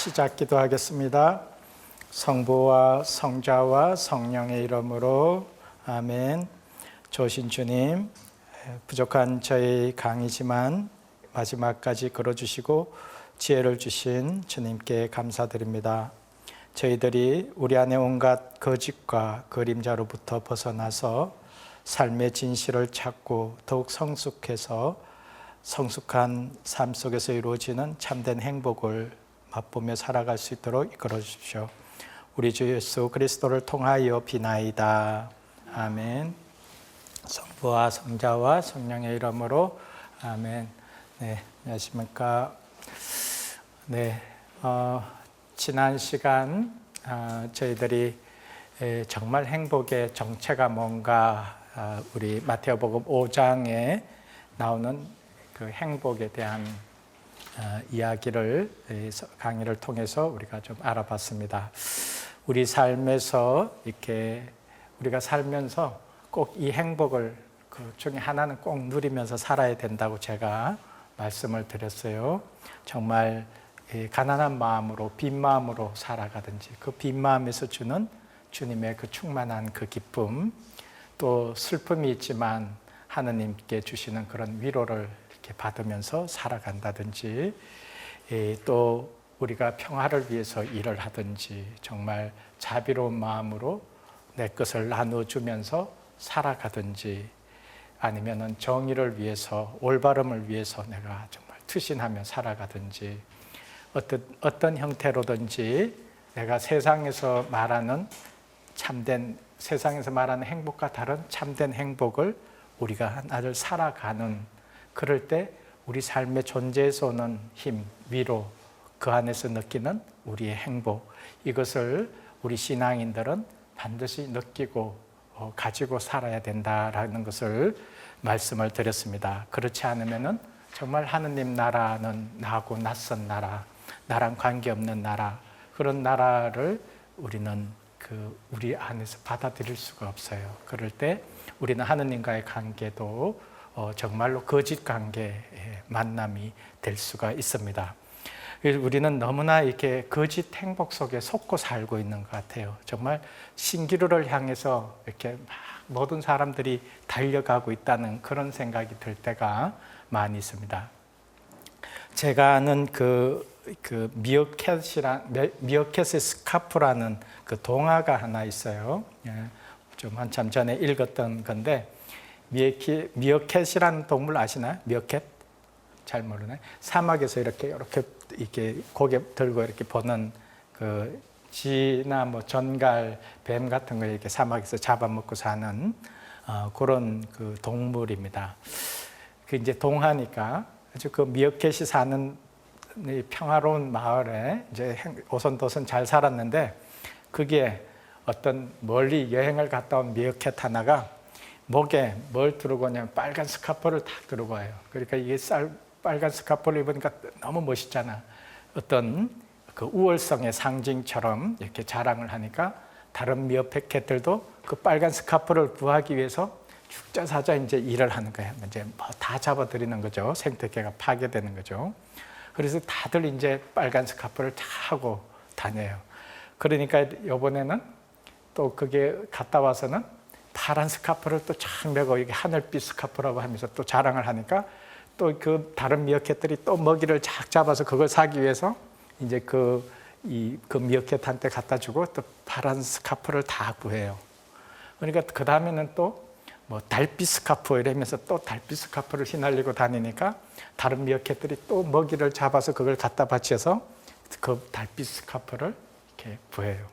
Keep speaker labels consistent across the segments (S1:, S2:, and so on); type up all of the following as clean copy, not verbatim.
S1: 시작 기도하겠습니다. 성부와 성자와 성령의 이름으로 아멘. 좋으신 주님, 부족한 저희 강이지만 마지막까지 걸어주시고 지혜를 주신 주님께 감사드립니다. 저희들이 우리 안에 온갖 거짓과 그림자로부터 벗어나서 삶의 진실을 찾고 더욱 성숙해서 성숙한 삶 속에서 이루어지는 참된 행복을 맛보며 살아갈 수 있도록 이끌어 주십시오. 우리 주 예수 그리스도를 통하여 비나이다. 아멘. 성부와 성자와 성령의 이름으로 아멘. 네, 안녕하십니까. 네, 지난 시간 저희들이 정말 행복의 정체가 뭔가 우리 마태복음 5장에 나오는 그 행복에 대한 이야기를 강의를 통해서 우리가 좀 알아봤습니다. 우리 삶에서 이렇게 우리가 살면서 꼭 이 행복을 그 중에 하나는 꼭 누리면서 살아야 된다고 제가 말씀을 드렸어요. 정말 가난한 마음으로 빈 마음으로 살아가든지 그 빈 마음에서 주는 주님의 그 충만한 그 기쁨, 또 슬픔이 있지만 하느님께 주시는 그런 위로를 이렇게 받으면서 살아간다든지, 또 우리가 평화를 위해서 일을 하든지 정말 자비로운 마음으로 내 것을 나눠주면서 살아가든지, 아니면은 정의를 위해서 올바름을 위해서 내가 정말 투신하며 살아가든지, 어떤 형태로든지 내가 세상에서 말하는 참된, 세상에서 말하는 행복과 다른 참된 행복을 우리가 나를 살아가는, 그럴 때 우리 삶의 존재에서 오는 힘, 위로, 그 안에서 느끼는 우리의 행복, 이것을 우리 신앙인들은 반드시 느끼고 가지고 살아야 된다라는 것을 말씀을 드렸습니다. 그렇지 않으면은 정말 하느님 나라는 나하고 낯선 나라, 나랑 관계없는 나라, 그런 나라를 우리는 우리 안에서 받아들일 수가 없어요. 그럴 때 우리는 하느님과의 관계도 정말로 거짓 관계의 만남이 될 수가 있습니다. 우리는 너무나 이렇게 거짓 행복 속에 속고 살고 있는 것 같아요. 정말 신기루를 향해서 이렇게 막 모든 사람들이 달려가고 있다는 그런 생각이 들 때가 많이 있습니다. 제가 아는 미어캣의 스카프라는 그 동화가 하나 있어요. 좀 한참 전에 읽었던 건데, 미어캣이라는 동물 아시나요? 미어캣? 잘 모르네. 사막에서 이렇게 고개 들고 이렇게 보는 그 쥐나 뭐 전갈, 뱀 같은 걸 이렇게 사막에서 잡아먹고 사는 그런 그 동물입니다. 그 이제 동화니까 아주 그 미어캣이 사는 평화로운 마을에 이제 오손도손 잘 살았는데, 그게 어떤 멀리 여행을 갔다 온 미어캣 하나가 목에 뭘 두르고 오냐면 빨간 스카프를 딱 두르고 와요. 그러니까 이게 빨간 스카프를 입으니까 너무 멋있잖아. 어떤 그 우월성의 상징처럼 이렇게 자랑을 하니까 다른 미어캣들도 그 빨간 스카프를 구하기 위해서 죽자사자 이제 일을 하는 거예요. 이제 뭐 다 잡아들이는 거죠. 생태계가 파괴되는 거죠. 그래서 다들 이제 빨간 스카프를 다 하고 다녀요. 그러니까 이번에는 또 그게 갔다 와서는 파란 스카프를 또 쫙 메고 이게 하늘빛 스카프라고 하면서 또 자랑을 하니까 또 그 다른 미어캣들이 또 먹이를 쫙 잡아서 그걸 사기 위해서 이제 그 미어캣한테 갖다 주고 또 파란 스카프를 다 구해요. 그러니까 그 다음에는 또 뭐 달빛 스카프 이러면서 또 달빛 스카프를 휘날리고 다니니까 다른 미어캣들이 또 먹이를 잡아서 그걸 갖다 바쳐서 그 달빛 스카프를 이렇게 구해요.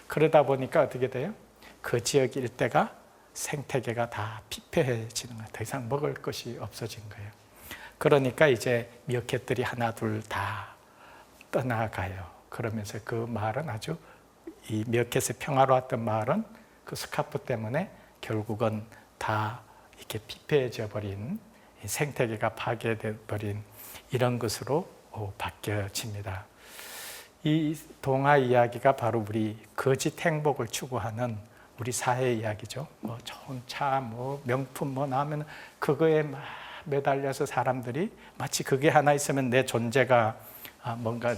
S1: 그러다 보니까 어떻게 돼요? 그 지역 일대가 생태계가 다 피폐해지는 거예요. 더 이상 먹을 것이 없어진 거예요. 그러니까 이제 미어캣들이 하나 둘 다 떠나가요. 그러면서 그 마을은 아주, 이 미어캣의 평화로웠던 마을은 그 스카프 때문에 결국은 다 이렇게 피폐해져 버린, 생태계가 파괴돼 버린 이런 것으로 바뀌어집니다. 이 동화 이야기가 바로 우리 거짓 행복을 추구하는 우리 사회 이야기죠. 뭐 좋은 차, 뭐 명품 뭐 나오면 그거에 막 매달려서 사람들이 마치 그게 하나 있으면 내 존재가 뭔가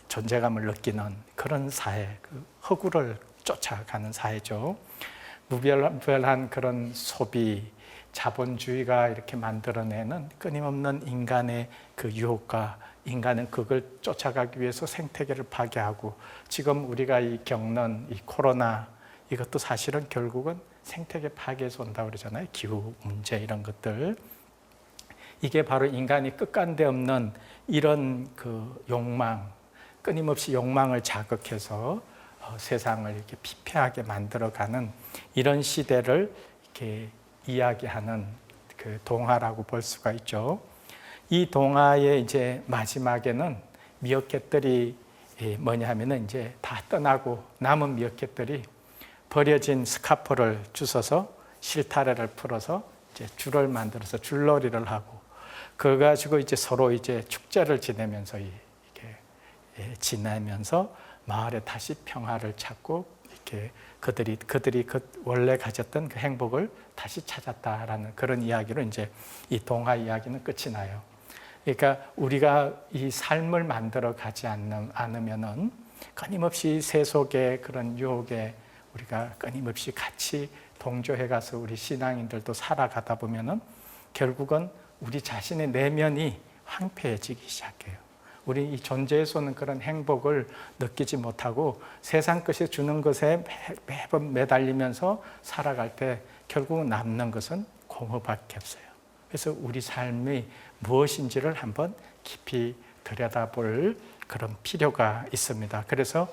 S1: 존재감을 느끼는 그런 사회, 그 허구를 쫓아가는 사회죠. 무별한 그런 소비, 자본주의가 이렇게 만들어내는 끊임없는 인간의 그 유혹과 인간은 그걸 쫓아가기 위해서 생태계를 파괴하고, 지금 우리가 겪는 이 코로나, 이것도 사실은 결국은 생태계 파괴에서 온다고 그러잖아요. 기후 문제 이런 것들. 이게 바로 인간이 끝간데 없는 이런 그 욕망, 끊임없이 욕망을 자극해서 세상을 이렇게 피폐하게 만들어가는 이런 시대를 이렇게 이야기하는 그 동화라고 볼 수가 있죠. 이 동화의 이제 마지막에는 미어캣들이 뭐냐 하면은 이제 다 떠나고 남은 미어캣들이 버려진 스카프를 주워서 실타래를 풀어서 이제 줄을 만들어서 줄놀이를 하고, 그거 가지고 이제 서로 이제 축제를 지내면서 이렇게 지내면서 마을에 다시 평화를 찾고, 이렇게 그들이 원래 가졌던 그 행복을 다시 찾았다라는 그런 이야기로 이제 이 동화 이야기는 끝이 나요. 그러니까 우리가 이 삶을 만들어 가지 않으면은 끊임없이 세속의 그런 유혹에 우리가 끊임없이 같이 동조해 가서 우리 신앙인들도 살아가다 보면은 결국은 우리 자신의 내면이 황폐해지기 시작해요. 우리 이 존재에서는 그런 행복을 느끼지 못하고 세상 것이 주는 것에 매번 매달리면서 살아갈 때 결국 남는 것은 공허밖에 없어요. 그래서 우리 삶이 무엇인지를 한번 깊이 들여다볼 그런 필요가 있습니다. 그래서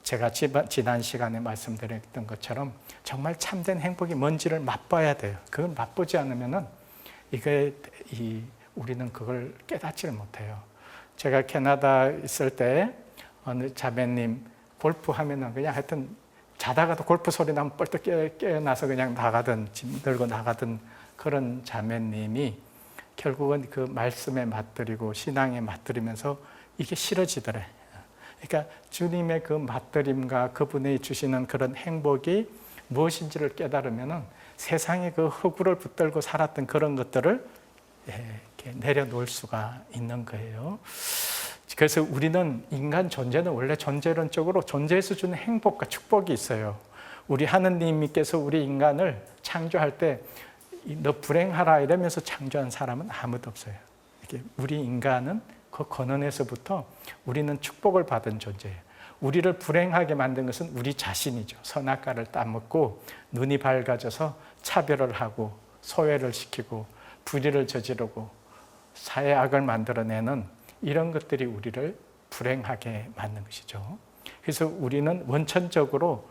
S1: 제가 지난 시간에 말씀드렸던 것처럼 정말 참된 행복이 뭔지를 맛봐야 돼요. 그걸 맛보지 않으면은 우리는 그걸 깨닫지를 못해요. 제가 캐나다 있을 때 어느 자매님 골프 하면은 그냥 하여튼 자다가도 골프 소리 나면 뻘떡 깨어나서 그냥 짐 들고 나가던 그런 자매님이 결국은 그 말씀에 맞들이고 신앙에 맞들이면서 이게 싫어지더래. 그러니까 주님의 그 맞들임과 그분이 주시는 그런 행복이 무엇인지를 깨달으면은 세상에 그 허구를 붙들고 살았던 그런 것들을 이렇게 내려놓을 수가 있는 거예요. 그래서 우리는 인간 존재는 원래 존재론적으로 존재에서 주는 행복과 축복이 있어요. 우리 하느님께서 우리 인간을 창조할 때 너 불행하라 이러면서 창조한 사람은 아무도 없어요. 우리 인간은 그 근원에서부터 우리는 축복을 받은 존재예요. 우리를 불행하게 만든 것은 우리 자신이죠. 선악과를 따먹고 눈이 밝아져서 차별을 하고 소외를 시키고 불의를 저지르고 사회악을 만들어내는 이런 것들이 우리를 불행하게 만든 것이죠. 그래서 우리는 원천적으로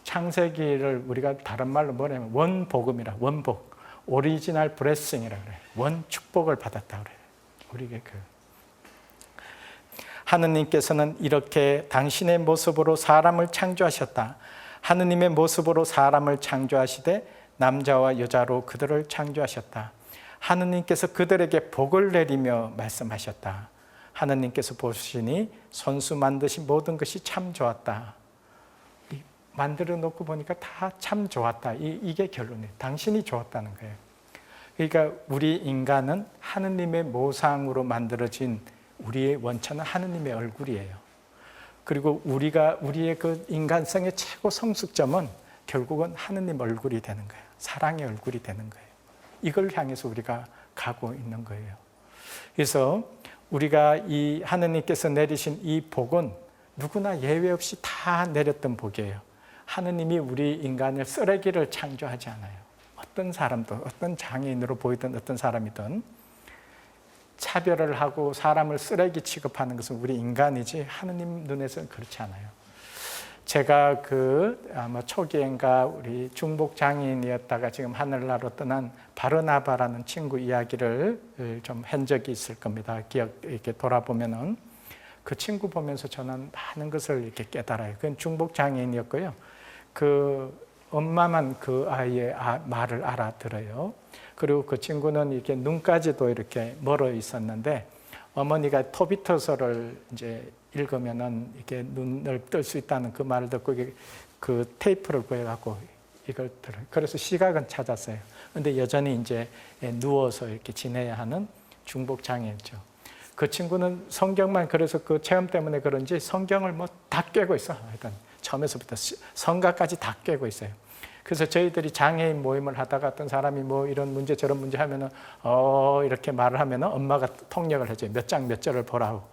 S1: 창세기를 우리가 다른 말로 뭐냐면 원복음이라, 원복, 오리지널 브레싱이라 그래요. 원 축복을 받았다 그래요. 우리에게 하느님께서는 이렇게 당신의 모습으로 사람을 창조하셨다. 하느님의 모습으로 사람을 창조하시되 남자와 여자로 그들을 창조하셨다. 하느님께서 그들에게 복을 내리며 말씀하셨다. 하느님께서 보시니 손수 만드신 모든 것이 참 좋았다. 만들어 놓고 보니까 다 참 좋았다. 이게 결론이에요. 당신이 좋았다는 거예요. 그러니까 우리 인간은 하느님의 모상으로 만들어진 우리의 원천은 하느님의 얼굴이에요. 그리고 우리의 그 인간성의 최고 성숙점은 결국은 하느님 얼굴이 되는 거예요. 사랑의 얼굴이 되는 거예요. 이걸 향해서 우리가 가고 있는 거예요. 그래서 우리가 이 하느님께서 내리신 이 복은 누구나 예외 없이 다 내렸던 복이에요. 하느님이 우리 인간을 쓰레기를 창조하지 않아요. 어떤 사람도, 어떤 장애인으로 보이던 어떤 사람이든 차별을 하고 사람을 쓰레기 취급하는 것은 우리 인간이지 하느님 눈에서는 그렇지 않아요. 제가 아마 초기엔가 우리 중복 장애인이었다가 지금 하늘나라로 떠난 바르나바라는 친구 이야기를 좀 한 적이 있을 겁니다. 이렇게 돌아보면은 그 친구 보면서 저는 많은 것을 이렇게 깨달아요. 그건 중복 장애인이었고요. 엄마만 그 아이의 말을 알아들어요. 그리고 그 친구는 이렇게 눈까지도 이렇게 멀어 있었는데 어머니가 토비터서를 이제 읽으면은 이렇게 눈을 뜰 수 있다는 그 말을 듣고 그 테이프를 구해갖고 이걸 들어요. 그래서 시각은 찾았어요. 근데 여전히 이제 누워서 이렇게 지내야 하는 중복 장애였죠. 그 친구는 성경만 그래서 그 체험 때문에 그런지 성경을 뭐 다 꿰고 있어. 일단 처음에서부터 성가까지 다 꿰고 있어요. 그래서 저희들이 장애인 모임을 하다가 어떤 사람이 뭐 이런 문제 저런 문제 하면은 이렇게 말을 하면은 엄마가 통역을 해줘요. 몇 장 몇 절을 보라고.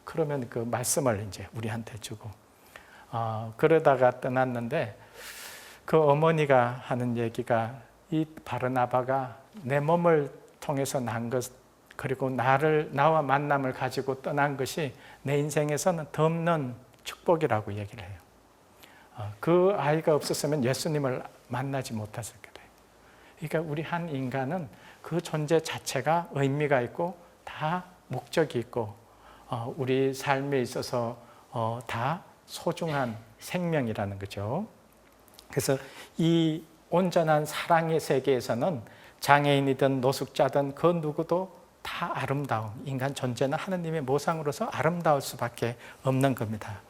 S1: 그러면 그 말씀을 이제 우리한테 주고 그러다가 떠났는데 그 어머니가 하는 얘기가 이 바르나바가 내 몸을 통해서 난 것 그리고 나와 만남을 가지고 떠난 것이 내 인생에서는 덤는 축복이라고 얘기를 해요. 그 아이가 없었으면 예수님을 만나지 못했을 거예요. 그러니까 우리 한 인간은 그 존재 자체가 의미가 있고 다 목적이 있고 우리 삶에 있어서 다 소중한 생명이라는 거죠. 그래서 이 온전한 사랑의 세계에서는 장애인이든 노숙자든 그 누구도 다 아름다운 인간 존재는 하느님의 모상으로서 아름다울 수밖에 없는 겁니다.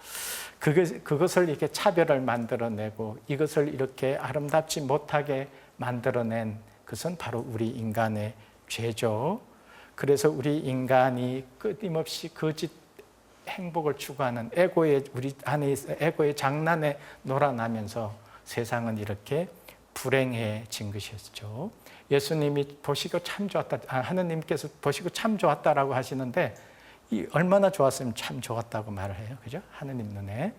S1: 그것을 이렇게 차별을 만들어내고 이것을 이렇게 아름답지 못하게 만들어낸 것은 바로 우리 인간의 죄죠. 그래서 우리 인간이 끊임없이 거짓 행복을 추구하는 우리 안에 있어 에고의 장난에 놀아나면서 세상은 이렇게 불행해진 것이었죠. 예수님이 보시고 참 좋았다, 하느님께서 보시고 참 좋았다라고 하시는데 얼마나 좋았으면 참 좋았다고 말을 해요. 그죠? 하느님 눈에.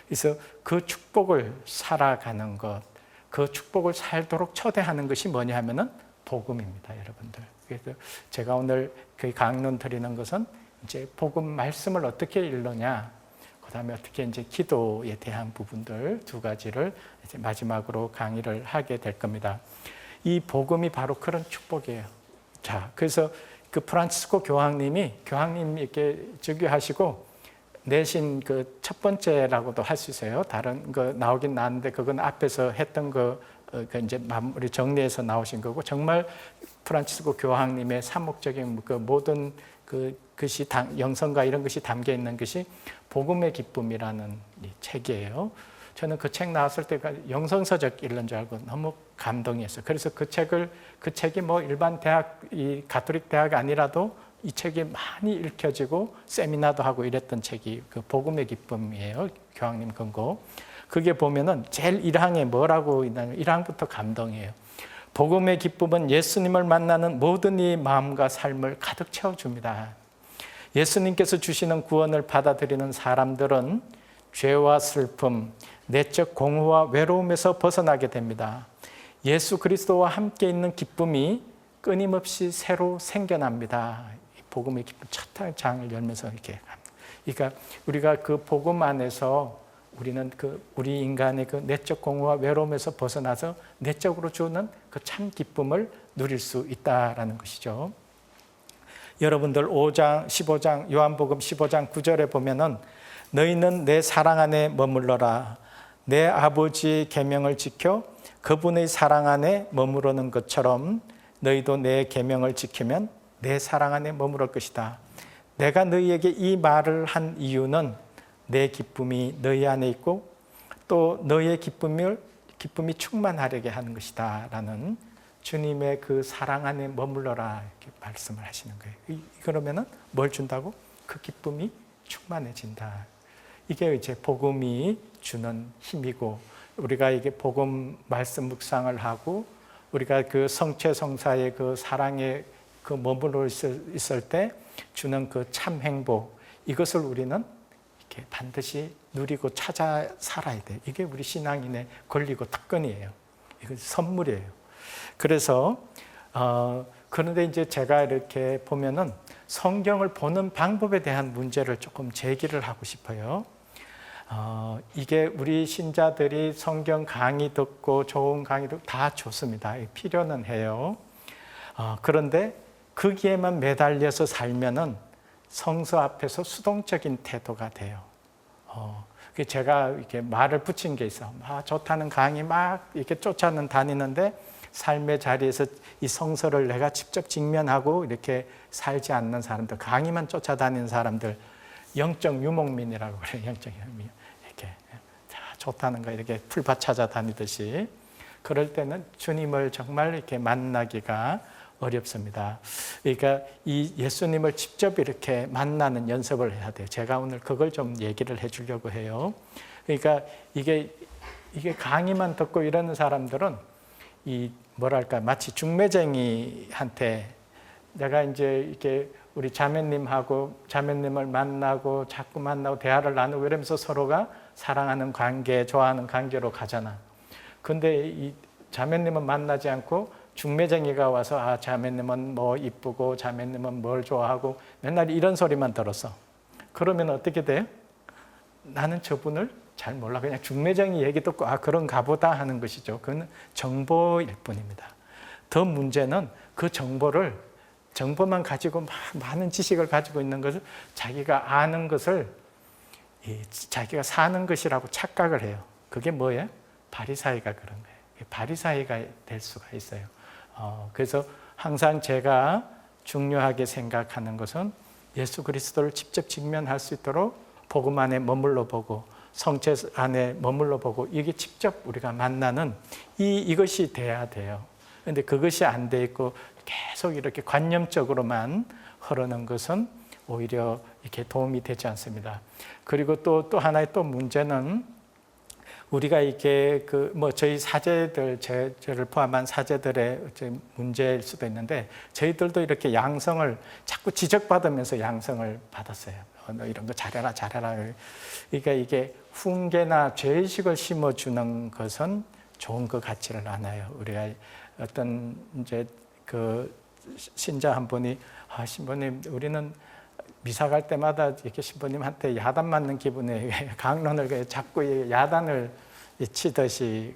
S1: 그래서 그 축복을 살아가는 것, 그 축복을 살도록 초대하는 것이 뭐냐 하면은 복음입니다, 여러분들. 그래서 제가 오늘 그 강론 드리는 것은 이제 복음 말씀을 어떻게 읽느냐, 그 다음에 어떻게 이제 기도에 대한 부분들 두 가지를 이제 마지막으로 강의를 하게 될 겁니다. 이 복음이 바로 그런 축복이에요. 자, 그래서 그 프란치스코 교황님 이렇게 즉위하시고 내신 그 첫 번째라고도 할 수 있어요. 다른 거 나오긴 나왔는데 그건 앞에서 했던 거 이제 마무리 정리해서 나오신 거고 정말 프란치스코 교황님의 사목적인 그 모든 것이 영성과 이런 것이 담겨 있는 것이 복음의 기쁨이라는 이 책이에요. 저는 그 책 나왔을 때 영성서적 읽는 줄 알고 너무 감동이었어요. 그래서 그 책이 뭐 일반 대학, 이 가톨릭 대학이 아니라도 이 책이 많이 읽혀지고 세미나도 하고 이랬던 책이 그 복음의 기쁨이에요. 교황님 권고. 그게 보면은 제일 1항에 뭐라고 있냐면 1항부터 감동이에요. 복음의 기쁨은 예수님을 만나는 모든 이 마음과 삶을 가득 채워줍니다. 예수님께서 주시는 구원을 받아들이는 사람들은 죄와 슬픔, 내적 공허와 외로움에서 벗어나게 됩니다. 예수 그리스도와 함께 있는 기쁨이 끊임없이 새로 생겨납니다. 복음의 기쁨 첫 장을 열면서 이렇게. 그러니까 우리가 그 복음 안에서 우리는 우리 인간의 그 내적 공허와 외로움에서 벗어나서 내적으로 주는 그 참 기쁨을 누릴 수 있다라는 것이죠. 여러분들 15장 요한복음 15장 9절에 보면은 너희는 내 사랑 안에 머물러라. 내 아버지의 계명을 지켜 그분의 사랑 안에 머무르는 것처럼 너희도 내 계명을 지키면 내 사랑 안에 머무를 것이다. 내가 너희에게 이 말을 한 이유는 내 기쁨이 너희 안에 있고 또 너희의 기쁨이 충만하려게 하는 것이다 라는 주님의 그 사랑 안에 머물러라 이렇게 말씀을 하시는 거예요. 그러면은 뭘 준다고? 그 기쁨이 충만해진다. 이게 이제 복음이 주는 힘이고 우리가 이게 복음 말씀 묵상을 하고 우리가 그 성체성사의 그 사랑에 그 머물러 있을 때 주는 그 참 행복 이것을 우리는 이렇게 반드시 누리고 찾아 살아야 돼. 이게 우리 신앙인의 권리고 특권이에요. 이거 선물이에요. 그래서 그런데 이제 제가 이렇게 보면은 성경을 보는 방법에 대한 문제를 조금 제기를 하고 싶어요. 이게 우리 신자들이 성경 강의 듣고 좋은 강의 듣고 다 좋습니다. 필요는 해요. 그런데 거기에만 매달려서 살면은 성서 앞에서 수동적인 태도가 돼요. 제가 이렇게 말을 붙인 게 있어. 좋다는 강의 막 이렇게 다니는데 삶의 자리에서 이 성서를 내가 직접 직면하고 이렇게 살지 않는 사람들, 강의만 쫓아다니는 사람들, 영적 유목민이라고 그래요. 영적 유목민. 이렇게 좋다는 거 이렇게 풀밭 찾아다니듯이. 그럴 때는 주님을 정말 이렇게 만나기가 어렵습니다. 그러니까 이 예수님을 직접 이렇게 만나는 연습을 해야 돼요. 제가 오늘 그걸 좀 얘기를 해주려고 해요. 그러니까 이게 강의만 듣고 이러는 사람들은 이 뭐랄까 마치 중매쟁이한테 내가 이제 이렇게 우리 자매님을 만나고 자꾸 만나고 대화를 나누고 이러면서 서로가 사랑하는 관계, 좋아하는 관계로 가잖아. 근데 이 자매님은 만나지 않고 중매쟁이가 와서 자매님은 뭐 이쁘고 자매님은 뭘 좋아하고 맨날 이런 소리만 들었어. 그러면 어떻게 돼요? 나는 저분을 잘 몰라. 그냥 중매쟁이 얘기 듣고 그런가 보다 하는 것이죠. 그건 정보일 뿐입니다. 더 문제는 그 정보만 가지고 많은 지식을 가지고 있는 것을 자기가 아는 것을 자기가 사는 것이라고 착각을 해요. 그게 뭐예요? 바리사이가 그런 거예요. 바리사이가 될 수가 있어요. 그래서 항상 제가 중요하게 생각하는 것은 예수 그리스도를 직접 직면할 수 있도록 복음 안에 머물러 보고 성체 안에 머물러 보고 이게 직접 우리가 만나는 이것이 돼야 돼요. 그런데 그것이 안 돼 있고 계속 이렇게 관념적으로만 흐르는 것은 오히려 이렇게 도움이 되지 않습니다. 그리고 또 하나의 또 문제는 우리가 이게 저희 사제들, 저를 포함한 사제들의 문제일 수도 있는데 저희들도 이렇게 양성을 자꾸 지적받으면서 양성을 받았어요. 너 이런 거 잘해라. 그러니까 이게 훈계나 죄의식을 심어주는 것은 좋은 것 같지를 않아요. 우리가 어떤 이제 신자 한 분이 신부님 우리는 미사 갈 때마다 이렇게 신부님한테 야단 맞는 기분에 강론을 자꾸 야단을 치듯이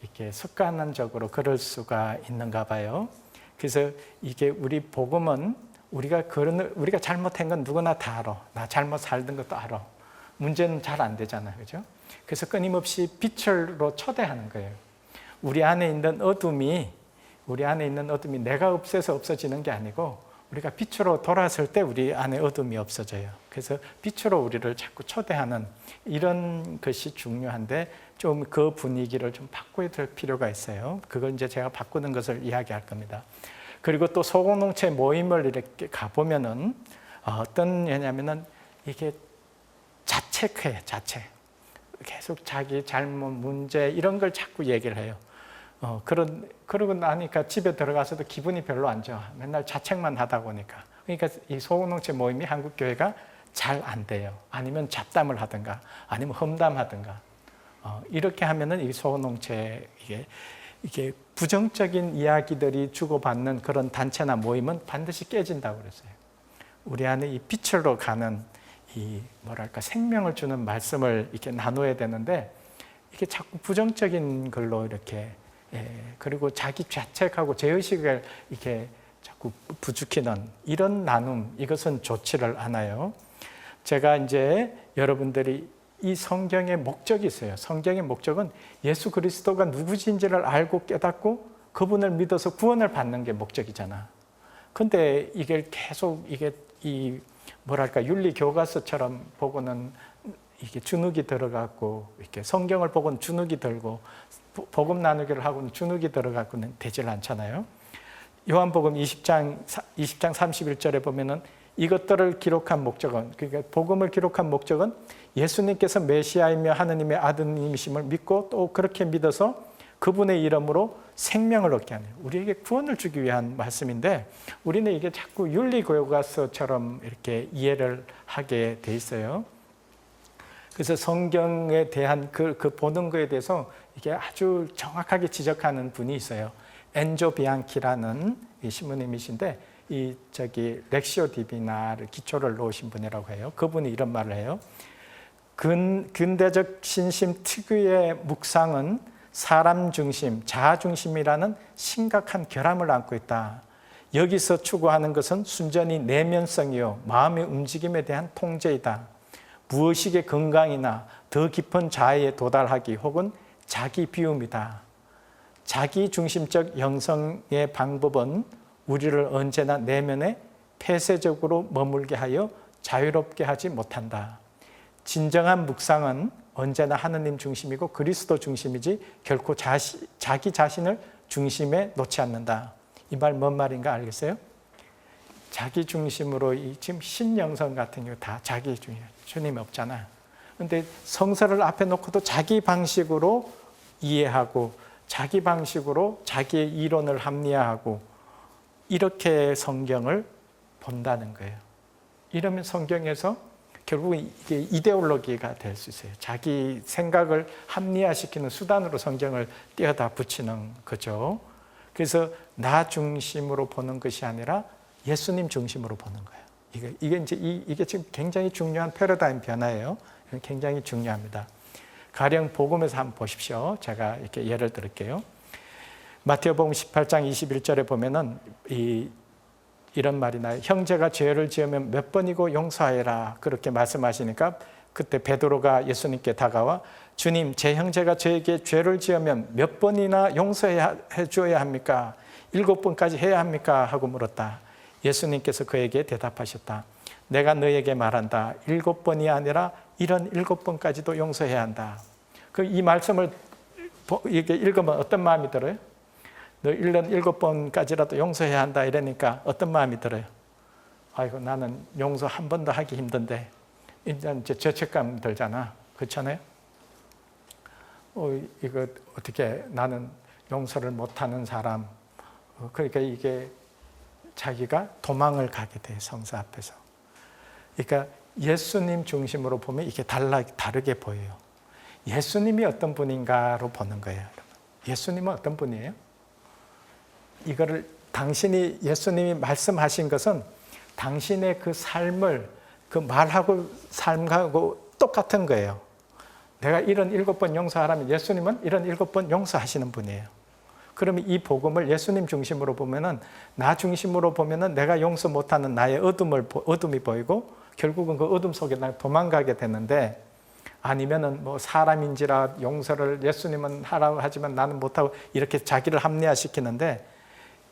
S1: 이렇게 습관적으로 그럴 수가 있는가 봐요. 그래서 이게 우리 복음은 우리가 잘못한 건 누구나 다 알아. 나 잘못 살던 것도 알아. 문제는 잘 안 되잖아요, 그죠? 그래서 끊임없이 빛으로 초대하는 거예요. 우리 안에 있는 어둠이 내가 없애서 없어지는 게 아니고 우리가 빛으로 돌아설 때 우리 안에 어둠이 없어져요. 그래서 빛으로 우리를 자꾸 초대하는 이런 것이 중요한데 좀 그 분위기를 좀 바꿔야 될 필요가 있어요. 그걸 이제 제가 바꾸는 것을 이야기할 겁니다. 그리고 또 소공동체 모임을 이렇게 가보면은 어떤 예냐면은 이게 자책해요, 자책. 계속 자기 잘못, 문제 이런 걸 자꾸 얘기를 해요. 그러고 나니까 집에 들어가서도 기분이 별로 안 좋아. 맨날 자책만 하다 보니까. 그러니까 이 소공동체 모임이 한국 교회가 잘 안 돼요. 아니면 잡담을 하든가, 아니면 험담하든가. 이렇게 하면은 이 소공동체 이게 부정적인 이야기들이 주고받는 그런 단체나 모임은 반드시 깨진다고 그랬어요. 우리 안에 이 빛으로 가는 생명을 주는 말씀을 이렇게 나눠야 되는데 이게 자꾸 부정적인 걸로 이렇게 그리고 자기 자책하고 죄의식을 이렇게 자꾸 부추기는 이런 나눔 이것은 좋지를 않아요. 제가 이제 여러분들이 이 성경의 목적이 있어요. 성경의 목적은 예수 그리스도가 누구신지를 알고 깨닫고 그분을 믿어서 구원을 받는 게 목적이잖아. 근데 이게 계속 윤리 교과서처럼 보고는 이게 주눅이 들어가고 이렇게 성경을 보고는 주눅이 들고 복음 나누기를 하고는 주눅이 들어가고는 되질 않잖아요. 요한복음 20장 31절에 보면은 이것들을 기록한 목적은 그러니까 복음을 기록한 목적은 예수님께서 메시아이며 하느님의 아드님이심을 믿고 또 그렇게 믿어서 그분의 이름으로 생명을 얻게 하는 우리에게 구원을 주기 위한 말씀인데 우리는 이게 자꾸 윤리교과서처럼 이렇게 이해를 하게 돼 있어요. 그래서 성경에 대한 그 보는 거에 대해서 이게 아주 정확하게 지적하는 분이 있어요. 엔조 비앙키라는 신부님이신데 렉시오 디비나를 기초를 놓으신 분이라고 해요. 그분이 이런 말을 해요. 근대적 신심 특유의 묵상은 사람 중심, 자아 중심이라는 심각한 결함을 안고 있다. 여기서 추구하는 것은 순전히 내면성이요 마음의 움직임에 대한 통제이다. 무의식의 건강이나 더 깊은 자아에 도달하기 혹은 자기 비움이다. 자기 중심적 영성의 방법은 우리를 언제나 내면에 폐쇄적으로 머물게 하여 자유롭게 하지 못한다. 진정한 묵상은 언제나 하느님 중심이고 그리스도 중심이지 결코 자기 자신을 중심에 놓지 않는다. 이 말 뭔 말인가 알겠어요? 자기 중심으로 지금 신영성 같은 경우 다 자기 중이에요. 주님 없잖아. 근데 성서를 앞에 놓고도 자기 방식으로 이해하고 자기 방식으로 자기의 이론을 합리화하고 이렇게 성경을 본다는 거예요. 이러면 성경에서 결국 이게 이데올로기가 될 수 있어요. 자기 생각을 합리화시키는 수단으로 성경을 띄어다 붙이는 거죠. 그래서 나 중심으로 보는 것이 아니라 예수님 중심으로 보는 거예요. 이게 지금 굉장히 중요한 패러다임 변화예요. 굉장히 중요합니다. 가령 복음에서 한번 보십시오. 제가 이렇게 예를 들을게요. 마태복음 18장 21절에 보면은 이런 말이 나요. 형제가 죄를 지으면 몇 번이고 용서하여라. 그렇게 말씀하시니까 그때 베드로가 예수님께 다가와 주님, 제 형제가 저에게 죄를 지으면 몇 번이나 용서해 주어야 합니까? 7번까지 해야 합니까? 하고 물었다. 예수님께서 그에게 대답하셨다. 내가 너에게 말한다. 7번이 아니라 77번까지도 용서해야 한다. 이 말씀을 이렇게 읽으면 어떤 마음이 들어요? 너 77번까지라도 용서해야 한다 이러니까 어떤 마음이 들어요? 아이고 나는 용서 한 번도 하기 힘든데 이제 죄책감 들잖아. 그렇잖아요? 이거 어떻게 나는 용서를 못하는 사람. 그러니까 이게 자기가 도망을 가게 돼요. 성서 앞에서. 그러니까 예수님 중심으로 보면 이게 다르게 보여요. 예수님이 어떤 분인가로 보는 거예요. 예수님은 어떤 분이에요? 이거를 당신이 예수님이 말씀하신 것은 당신의 그 삶을 그 말하고 삶하고 똑같은 거예요. 내가 77번 용서하라면 예수님은 77번 용서하시는 분이에요. 그러면 이 복음을 예수님 중심으로 보면은 나 중심으로 보면은 내가 용서 못하는 나의 어둠이 보이고 결국은 그 어둠 속에 나 도망가게 되는데 아니면은 뭐 사람인지라 용서를 예수님은 하라고 하지만 나는 못하고 이렇게 자기를 합리화시키는데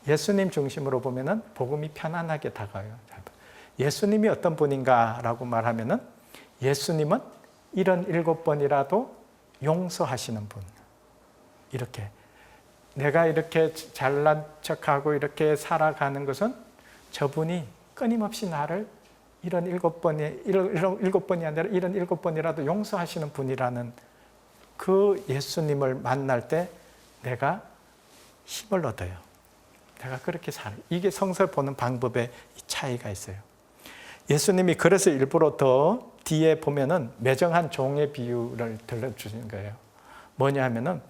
S1: 예수님 중심으로 보면은 복음이 편안하게 다가와요. 예수님이 어떤 분인가라고 말하면은 예수님은 77번이라도 용서하시는 분. 이렇게 내가 이렇게 잘난 척하고 이렇게 살아가는 것은 저분이 끊임없이 나를 77번이 아니라 77번이라도 용서하시는 분이라는 그 예수님을 만날 때 내가 힘을 얻어요. 내가 그렇게 살아요. 이게 성서를 보는 방법의 차이가 있어요. 예수님이 그래서 일부러 더 뒤에 보면은 매정한 종의 비유를 들려주신 거예요. 뭐냐 하면은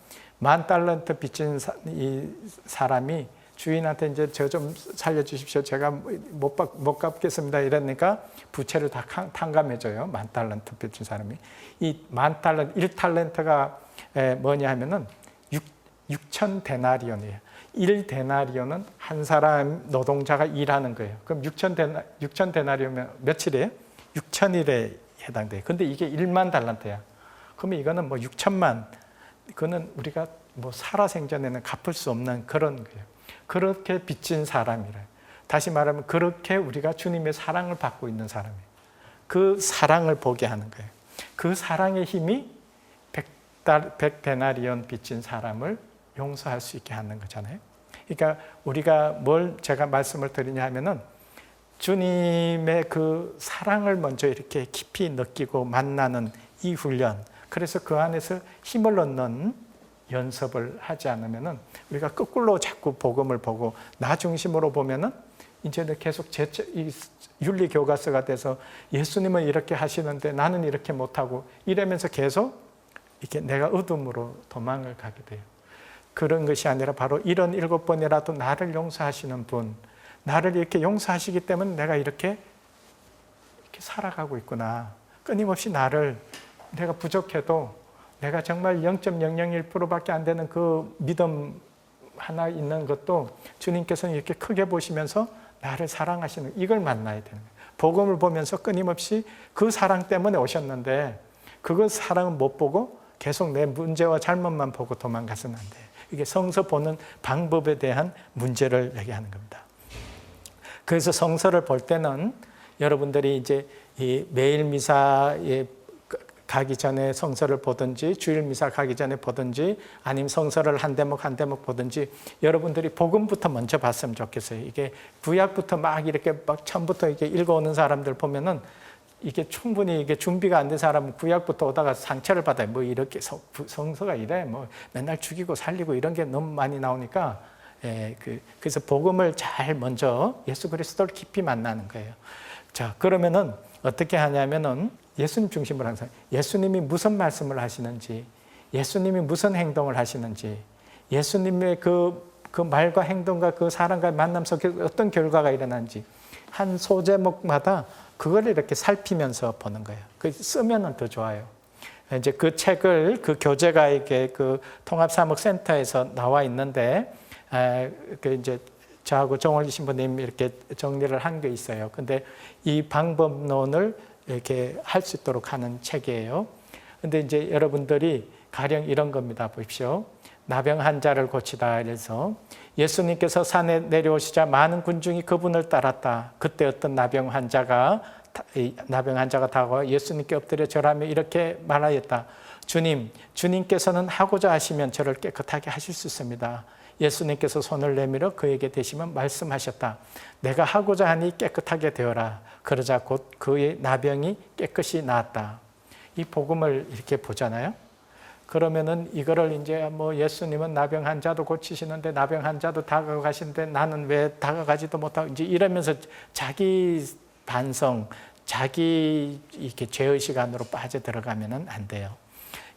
S1: 10,000달란트 빚진 이 사람이 주인한테 이제 저 좀 살려주십시오. 제가 못 갚겠습니다. 이러니까 부채를 다 탕감해줘요. 10,000달란트 빚진 사람이. 이 10,000달란트, 1달란트가 뭐냐 하면은 6,000데나리온이에요. 1데나리온은 한 사람 노동자가 일하는 거예요. 그럼 6,000데나리온이면 며칠이에요? 6,000일에 해당돼요. 근데 이게 1만 달란트야. 그러면 이거는 뭐 6천만, 그거는 우리가 뭐 살아생전에는 갚을 수 없는 그런 거예요. 그렇게 빚진 사람이래. 다시 말하면 그렇게 우리가 주님의 사랑을 받고 있는 사람이에요. 그 사랑을 보게 하는 거예요. 그 사랑의 힘이 100데나리온 빚진 사람을 용서할 수 있게 하는 거잖아요. 그러니까 우리가 뭘 제가 말씀을 드리냐 하면은 주님의 그 사랑을 먼저 이렇게 깊이 느끼고 만나는 이 훈련, 그래서 그 안에서 힘을 얻는 연습을 하지 않으면은 우리가 거꾸로 자꾸 복음을 보고 나 중심으로 보면은 이제는 계속 윤리 교과서가 돼서 예수님은 이렇게 하시는데 나는 이렇게 못하고 이러면서 계속 이렇게 내가 어둠으로 도망을 가게 돼요. 그런 것이 아니라 바로 이런 7번이라도 나를 용서하시는 분, 나를 이렇게 용서하시기 때문에 내가 이렇게 살아가고 있구나. 끊임없이 내가 부족해도 내가 정말 0.001%밖에 안 되는 그 믿음 하나 있는 것도 주님께서는 이렇게 크게 보시면서 나를 사랑하시는, 이걸 만나야 되는 거예요. 복음을 보면서 끊임없이 그 사랑 때문에 오셨는데 그 사랑은 못 보고 계속 내 문제와 잘못만 보고 도망가서는 안 돼요. 이게 성서 보는 방법에 대한 문제를 얘기하는 겁니다. 그래서 성서를 볼 때는 여러분들이 이제 이 매일 미사에 가기 전에 성서를 보든지 주일 미사 가기 전에 보든지 아니면 성서를 한 대목 한 대목 보든지 여러분들이 복음부터 먼저 봤으면 좋겠어요. 이게 구약부터 막 이렇게 막 처음부터 이렇게 읽어오는 사람들 보면은 이게 충분히 이게 준비가 안 된 사람은 구약부터 오다가 상처를 받아요. 뭐 이렇게 성서가 이래 뭐 맨날 죽이고 살리고 이런 게 너무 많이 나오니까 그래서 복음을 잘 먼저 예수 그리스도를 깊이 만나는 거예요. 자, 그러면은 어떻게 하냐면은 예수님 중심으로 항상 예수님이 무슨 말씀을 하시는지, 예수님이 무슨 행동을 하시는지, 예수님의 그 말과 행동과 그 사람과의 만남 속에 어떤 결과가 일어난지 한 소제목마다 그걸 이렇게 살피면서 보는 거예요. 그 쓰면은 더 좋아요. 이제 그 책을 그 교재가 이게 그 통합사목센터에서 나와 있는데 그 이제 저하고 정원리 신부님 이렇게 정리를 한 게 있어요. 근데 이 방법론을 이렇게 할 수 있도록 하는 책이에요. 근데 이제 여러분들이 가령 이런 겁니다. 보십시오. 나병 환자를 고치다. 그래서 예수님께서 산에 내려오시자 많은 군중이 그분을 따랐다. 그때 어떤 나병 환자가 다가와 예수님께 엎드려 절하며 이렇게 말하였다. 주님께서는 하고자 하시면 저를 깨끗하게 하실 수 있습니다. 예수님께서 손을 내밀어 그에게 대시면 말씀하셨다. 내가 하고자 하니 깨끗하게 되어라. 그러자 곧 그의 나병이 깨끗이 나았다. 이 복음을 이렇게 보잖아요. 그러면은 이거를 이제 뭐 예수님은 나병 환자도 고치시는데 나병 환자도 다가가시는데 나는 왜 다가가지도 못하고 이제 이러면서 자기 반성, 자기 이렇게 죄의식 안으로 빠져 들어가면은 안 돼요.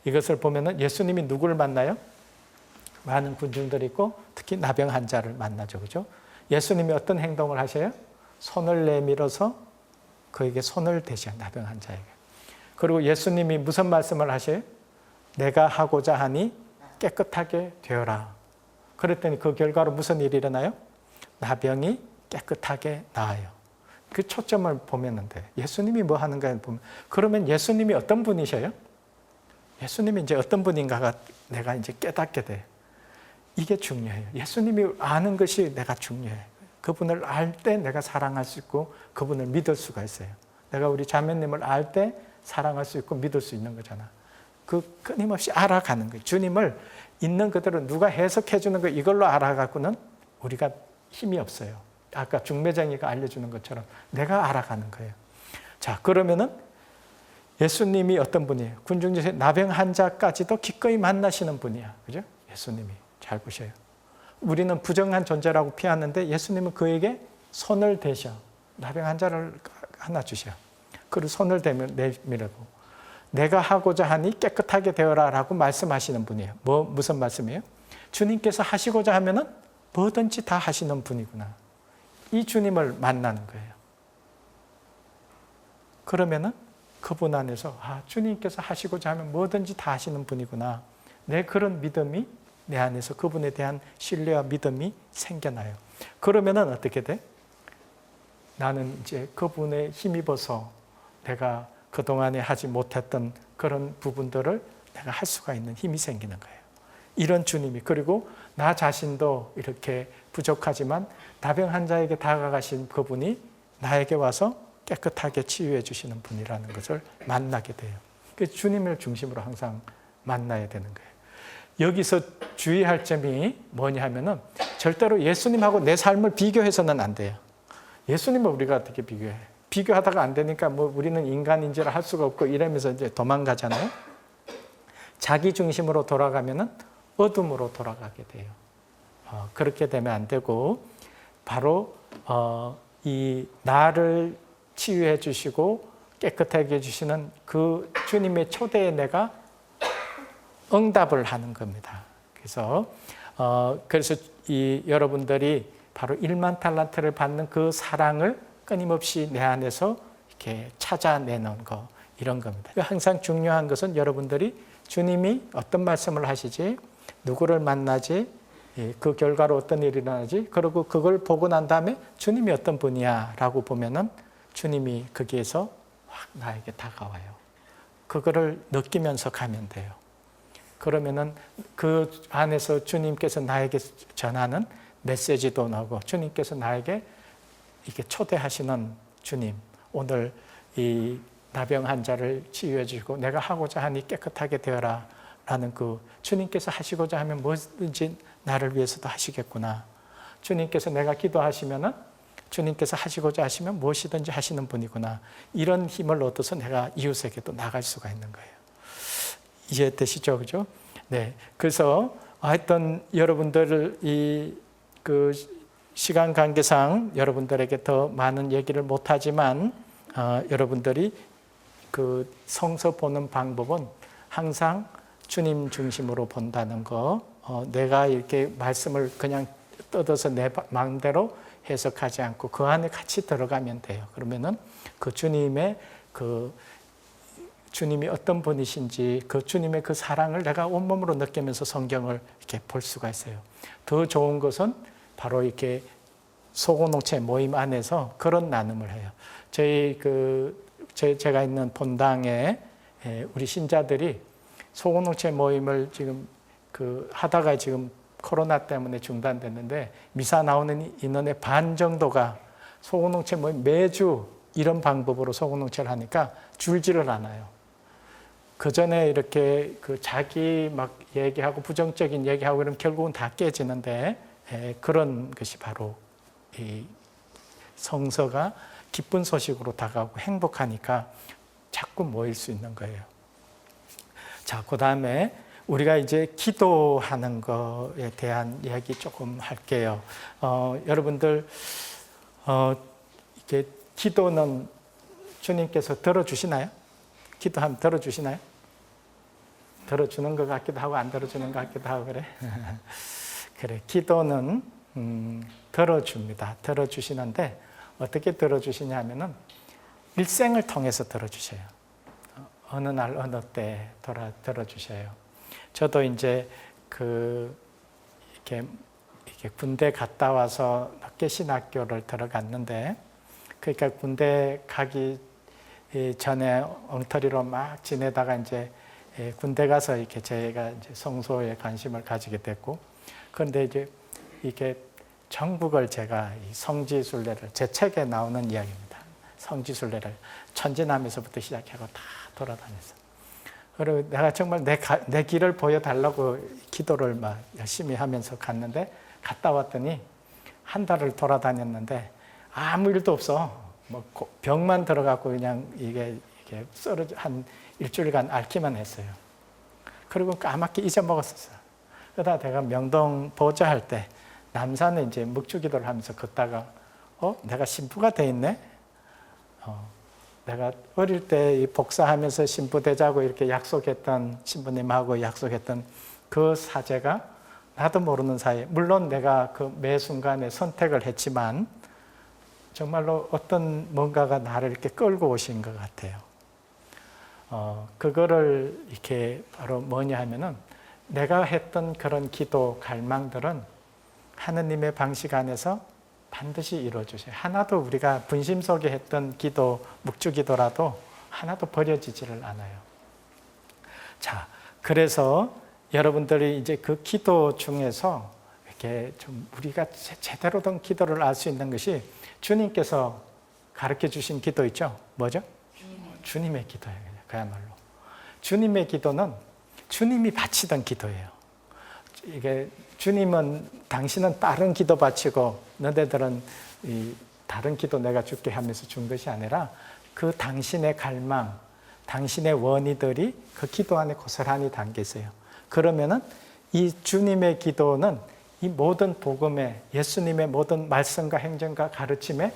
S1: 이것을 보면은 예수님이 누구를 만나요? 많은 군중들이 있고 특히 나병 환자를 만나죠. 그죠? 예수님이 어떤 행동을 하셔요? 손을 내밀어서 그에게 손을 대셔요. 나병 환자에게. 그리고 예수님이 무슨 말씀을 하셔요? 내가 하고자 하니 깨끗하게 되어라. 그랬더니 그 결과로 무슨 일이 일어나요? 나병이 깨끗하게 나아요. 그 초점을 보면 돼. 예수님이 뭐 하는가 보면. 그러면 예수님이 어떤 분이셔요? 예수님이 이제 어떤 분인가가 내가 이제 깨닫게 돼. 이게 중요해요. 예수님이 아는 것이 내가 중요해. 그분을 알 때 내가 사랑할 수 있고 그분을 믿을 수가 있어요. 내가 우리 자매님을 알 때 사랑할 수 있고 믿을 수 있는 거잖아. 그 끊임없이 알아가는 거예요. 주님을 있는 그대로 누가 해석해 주는 거 이걸로 알아가고는 우리가 힘이 없어요. 아까 중매쟁이가 알려주는 것처럼 내가 알아가는 거예요. 자, 그러면은 예수님이 어떤 분이에요? 군중에서 나병 환자까지도 기꺼이 만나시는 분이야. 그죠? 예수님이. 잘 보셔요. 우리는 부정한 존재라고 피하는데 예수님은 그에게 손을 대셔. 나병 환자를 하나 주셔. 그리고 손을 내밀고 내가 하고자 하니 깨끗하게 되어라 라고 말씀하시는 분이에요. 무슨 말씀이에요? 주님께서 하시고자 하면은 뭐든지 다 하시는 분이구나. 이 주님을 만나는 거예요. 그러면은 그분 안에서 주님께서 하시고자 하면 뭐든지 다 하시는 분이구나. 내 그런 믿음이 내 안에서 그분에 대한 신뢰와 믿음이 생겨나요. 그러면은 어떻게 돼? 나는 이제 그분에 힘입어서 내가 그동안에 하지 못했던 그런 부분들을 내가 할 수가 있는 힘이 생기는 거예요. 이런 주님이. 그리고 나 자신도 이렇게 부족하지만 나병 환자에게 다가가신 그분이 나에게 와서 깨끗하게 치유해 주시는 분이라는 것을 만나게 돼요. 그래서 주님을 중심으로 항상 만나야 되는 거예요. 여기서 주의할 점이 뭐냐 하면은 절대로 예수님하고 내 삶을 비교해서는 안 돼요. 예수님을 우리가 어떻게 비교해? 비교하다가 안 되니까 뭐 우리는 인간인지라 할 수가 없고 이러면서 이제 도망가잖아요. 자기 중심으로 돌아가면은 어둠으로 돌아가게 돼요. 그렇게 되면 안 되고 바로 이 나를 치유해 주시고 깨끗하게 해주시는 그 주님의 초대에 내가 응답을 하는 겁니다. 그래서 이 여러분들이 바로 1만 달란트를 받는 그 사랑을 끊임없이 내 안에서 이렇게 찾아내는 거 이런 겁니다. 항상 중요한 것은 여러분들이 주님이 어떤 말씀을 하시지, 누구를 만나지, 그 결과로 어떤 일이 일어나지, 그리고 그걸 보고 난 다음에 주님이 어떤 분이야라고 보면은 주님이 거기에서 확 나에게 다가와요. 그거를 느끼면서 가면 돼요. 그러면은 그 안에서 주님께서 나에게 전하는 메시지도 나오고 주님께서 나에게 이렇게 초대하시는 주님, 오늘 이 나병 환자를 치유해 주시고 내가 하고자 하니 깨끗하게 되어라 라는 그 주님께서 하시고자 하면 뭐든지 나를 위해서도 하시겠구나. 주님께서 내가 기도하시면은 주님께서 하시고자 하시면 무엇이든지 하시는 분이구나. 이런 힘을 얻어서 내가 이웃에게도 나갈 수가 있는 거예요. 이해되시죠? 그죠? 네. 그래서 하여튼 여러분들 그 시간 관계상 여러분들에게 더 많은 얘기를 못하지만 여러분들이 그 성서 보는 방법은 항상 주님 중심으로 본다는 거, 내가 이렇게 말씀을 그냥 뜯어서 내 마음대로 해석하지 않고 그 안에 같이 들어가면 돼요. 그러면은 그 주님이 어떤 분이신지 그 주님의 그 사랑을 내가 온몸으로 느끼면서 성경을 이렇게 볼 수가 있어요. 더 좋은 것은 바로 이렇게 소공동체 모임 안에서 그런 나눔을 해요. 제가 있는 본당에 우리 신자들이 소공동체 모임을 지금 하다가 지금 코로나 때문에 중단됐는데 미사 나오는 인원의 반 정도가 소공동체 모임 매주 이런 방법으로 소공동체를 하니까 줄지를 않아요. 그 전에 이렇게 자기 막 얘기하고 부정적인 얘기하고 그러면 결국은 다 깨지는데 그런 것이 바로 이 성서가 기쁜 소식으로 다가오고 행복하니까 자꾸 모일 수 있는 거예요. 자, 그 다음에 우리가 이제 기도하는 것에 대한 이야기 조금 할게요. 여러분들, 이게 기도는 주님께서 들어주시나요? 기도하면 들어주시나요? 들어주는 것 같기도 하고 안 들어주는 것 같기도 하고 그래. 그래, 기도는 들어줍니다. 들어주시는데 어떻게 들어주시냐 하면은 일생을 통해서 들어주셔요. 어느 날 어느 때 들어주셔요. 저도 이제 이렇게 군대 갔다 와서 늦게 신학교를 들어갔는데, 그러니까 군대 가기 전에 엉터리로 막 지내다가 이제 군대 가서 이렇게 제가 이제 성소에 관심을 가지게 됐고, 그런데 이제 이게 전국을 제가 이 성지순례를, 제 책에 나오는 이야기입니다. 성지순례를 천지남에서부터 시작하고 다 돌아다녔어요. 그리고 내가 정말 내 길을 보여달라고 기도를 막 열심히 하면서 갔는데, 갔다 왔더니 한 달을 돌아다녔는데 아무 일도 없어. 뭐 병만 들어가고 그냥 이게 쓰러져 한 일주일간 앓기만 했어요. 그리고 까맣게 잊어먹었었어요. 그러다 내가 명동 보좌할 때 남산에 이제 묵주기도를 하면서 걷다가 내가 신부가 돼 있네. 내가 어릴 때 복사하면서 신부 되자고 이렇게 약속했던, 신부님하고 약속했던 그 사제가 나도 모르는 사이에, 물론 내가 그 매 순간에 선택을 했지만 정말로 어떤 뭔가가 나를 이렇게 끌고 오신 것 같아요. 그거를 이렇게 바로 뭐냐 하면은 내가 했던 그런 기도 갈망들은 하느님의 방식 안에서 반드시 이루어주세요. 하나도 우리가 분심 속에 했던 기도, 묵주기도라도 하나도 버려지지를 않아요. 자, 그래서 여러분들이 이제 그 기도 중에서 이렇게 좀 우리가 제대로 된 기도를 알 수 있는 것이 주님께서 가르쳐 주신 기도 있죠? 뭐죠? 주님의 기도예요. 그야말로. 주님의 기도는 주님이 바치던 기도예요. 이게 당신은 다른 기도 바치고 너네들은 이 다른 기도 내가 줄게 하면서 준 것이 아니라 그 당신의 갈망, 당신의 원의들이 그 기도 안에 고스란히 담겨 있어요. 그러면은 이 주님의 기도는 이 모든 복음에, 예수님의 모든 말씀과 행정과 가르침에